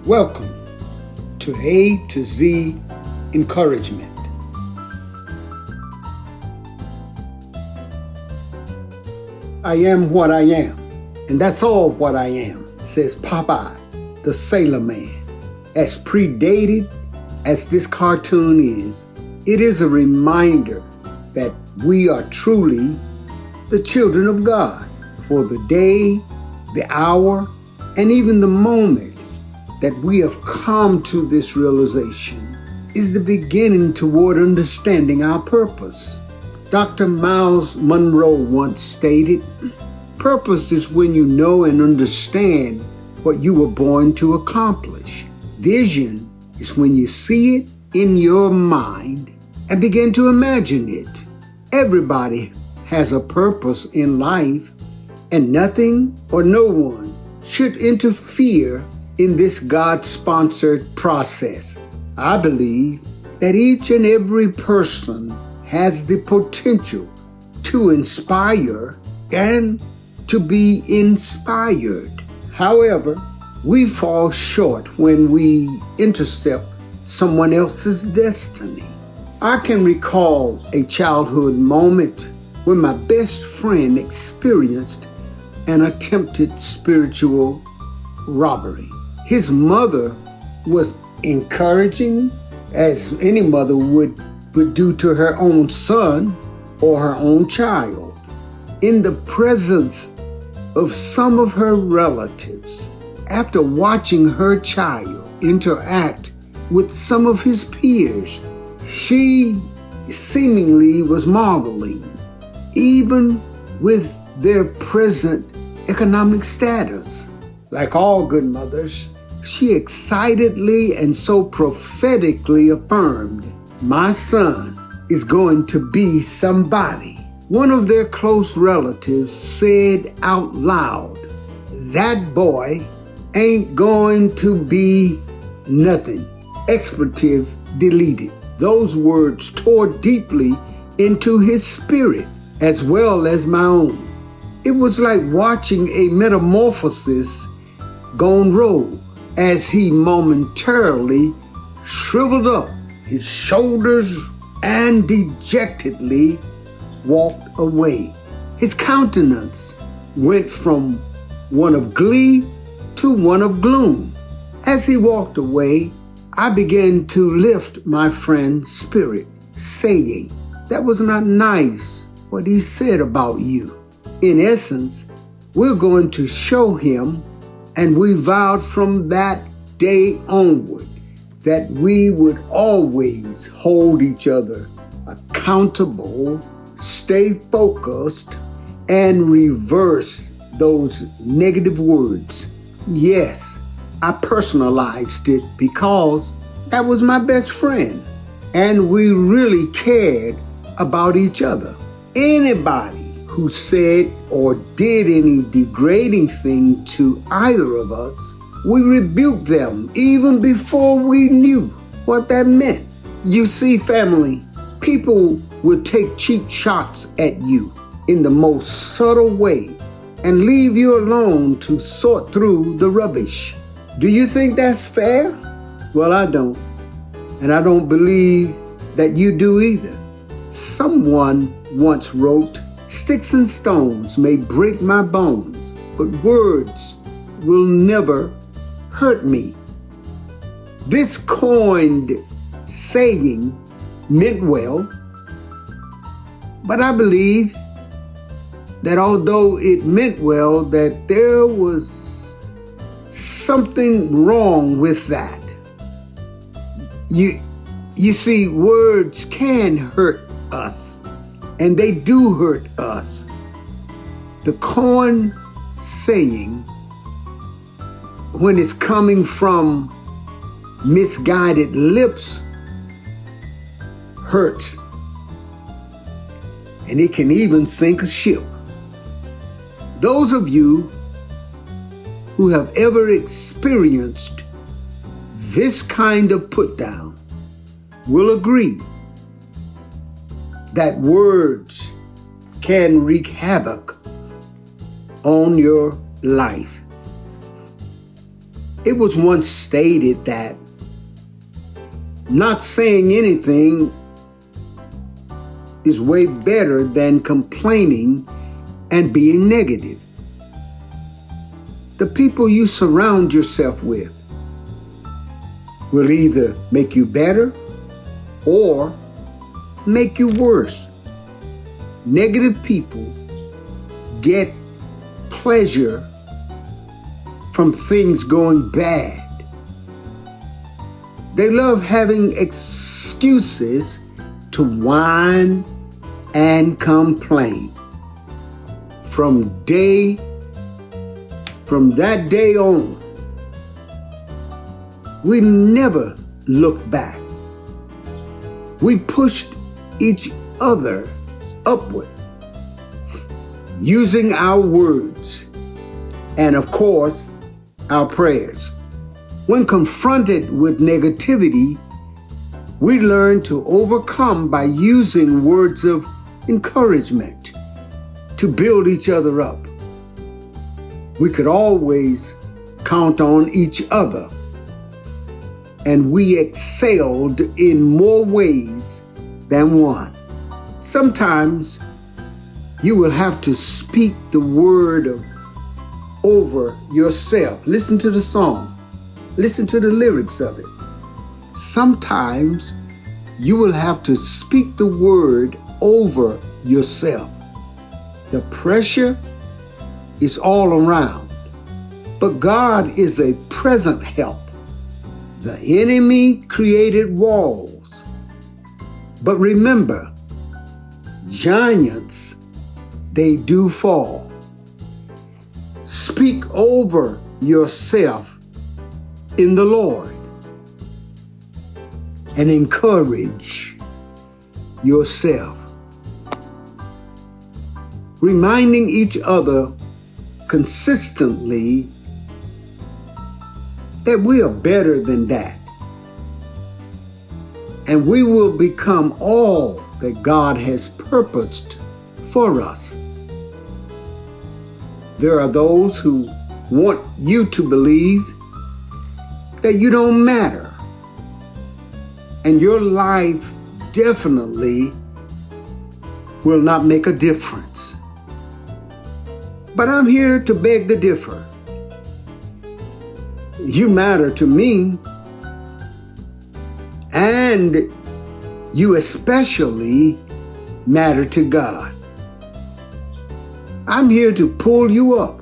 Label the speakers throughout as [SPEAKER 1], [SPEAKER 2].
[SPEAKER 1] Welcome to A to Z Encouragement. I am what I am, and that's all what I am, says Popeye the Sailor Man. As predated as this cartoon is, it is a reminder that we are truly the children of God. For the day, the hour, and even the moment that we have come to this realization is the beginning toward understanding our purpose. Dr. Miles Monroe once stated, "Purpose is when you know and understand what you were born to accomplish. Vision is when you see it in your mind and begin to imagine it." Everybody has a purpose in life, and nothing or no one should interfere in this God-sponsored process. I believe that each and every person has the potential to inspire and to be inspired. However, we fall short when we intercept someone else's destiny. I can recall a childhood moment when my best friend experienced an attempted spiritual robbery. His mother was encouraging, as any mother would do to her own son or her own child. In the presence of some of her relatives, after watching her child interact with some of his peers, she seemingly was marveling, even with their present economic status. Like all good mothers, she excitedly and so prophetically affirmed, "My son is going to be somebody." One of their close relatives said out loud, "That boy ain't going to be nothing." Expletive deleted. Those words tore deeply into his spirit as well as my own. It was like watching a metamorphosis gone rogue as he momentarily shriveled up his shoulders and dejectedly walked away. His countenance went from one of glee to one of gloom. As he walked away, I began to lift my friend's spirit, saying, "That was not nice what he said about you. In essence, we're going to show him," and we vowed from that day onward that we would always hold each other accountable, stay focused, and reverse those negative words. Yes, I personalized it because that was my best friend, and we really cared about each other. Anybody who said or did any degrading thing to either of us, we rebuked them even before we knew what that meant. You see, family, people will take cheap shots at you in the most subtle way and leave you alone to sort through the rubbish. Do you think that's fair? Well, I don't. And I don't believe that you do either. Someone once wrote, "Sticks and stones may break my bones, but words will never hurt me." This coined saying meant well, but I believe that although it meant well, that there was something wrong with that. You see, words can hurt us, and they do hurt us. The coin saying, when it's coming from misguided lips, hurts, and it can even sink a ship. Those of you who have ever experienced this kind of put down will agree that words can wreak havoc on your life. It was once stated that not saying anything is way better than complaining and being negative. The people you surround yourself with will either make you better or make you worse. Negative people get pleasure from things going bad. They love having excuses to whine and complain. From that day on, we never looked back. We pushed each other upward, using our words and, of course, our prayers. When confronted with negativity, we learn to overcome by using words of encouragement to build each other up. We could always count on each other, and we excelled in more ways than one. Sometimes you will have to speak the word over yourself. Listen to the song. Listen to the lyrics of it. Sometimes you will have to speak the word over yourself. The pressure is all around, but God is a present help. The enemy created walls, but remember, giants, they do fall. Speak over yourself in the Lord and encourage yourself. Reminding each other consistently that we are better than that, and we will become all that God has purposed for us. There are those who want you to believe that you don't matter, and your life definitely will not make a difference. But I'm here to beg to differ. You matter to me, and you especially matter to God. I'm here to pull you up,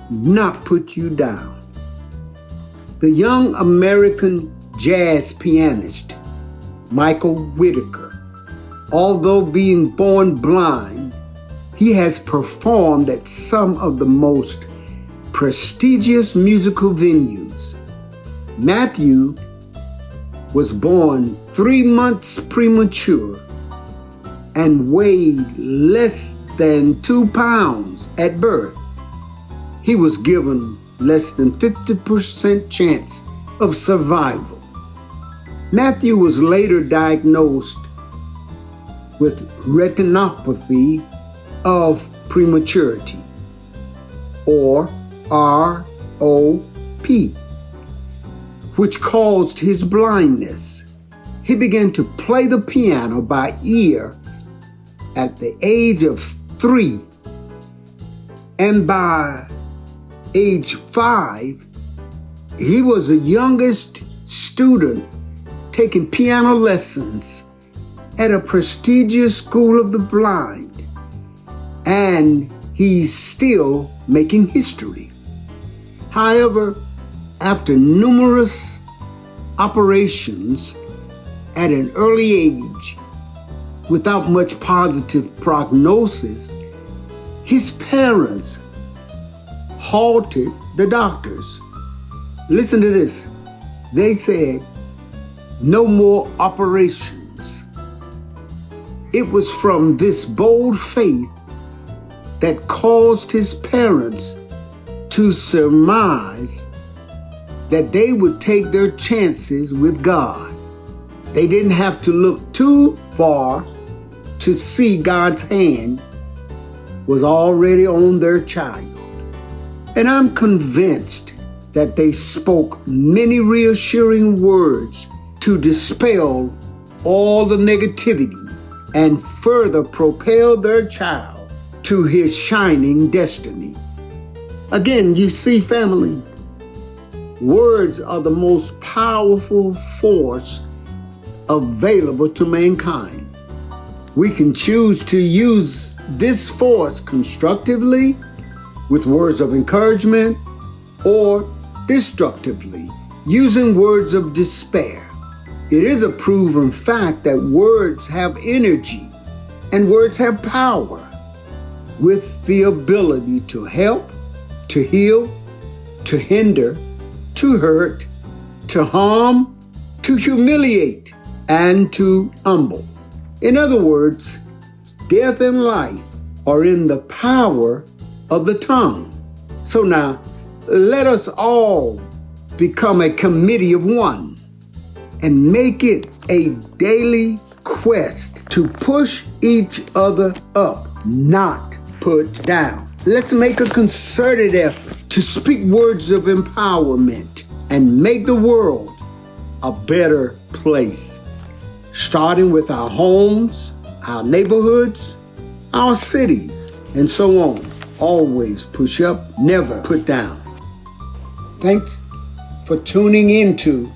[SPEAKER 1] not put you down. The young American jazz pianist, Michael Whitaker, although being born blind, he has performed at some of the most prestigious musical venues. Matthew was born 3 months premature and weighed less than 2 pounds at birth. He was given less than 50% chance of survival. Matthew was later diagnosed with retinopathy of prematurity, or ROP, which caused his blindness. He began to play the piano by ear at the age of 3, and by age 5, he was the youngest student taking piano lessons at a prestigious school of the blind, and he's still making history. However, after numerous operations at an early age, without much positive prognosis, his parents halted the doctors. Listen to this. They said, "No more operations." It was from this bold faith that caused his parents to surmise that they would take their chances with God. They didn't have to look too far to see God's hand was already on their child. And I'm convinced that they spoke many reassuring words to dispel all the negativity and further propel their child to his shining destiny. Again, you see, family, words are the most powerful force available to mankind. We can choose to use this force constructively with words of encouragement or destructively using words of despair. It is a proven fact that words have energy and words have power with the ability to help, to heal, to hinder, to hurt, to harm, to humiliate, and to humble. In other words, death and life are in the power of the tongue. So now, let us all become a committee of one and make it a daily quest to push each other up, not put down. Let's make a concerted effort to speak words of empowerment and make the world a better place, starting with our homes, our neighborhoods, our cities, and so on. Always push up, never put down. Thanks for tuning into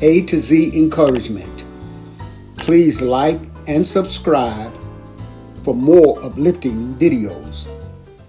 [SPEAKER 1] A to Z Encouragement. Please like and subscribe for more uplifting videos.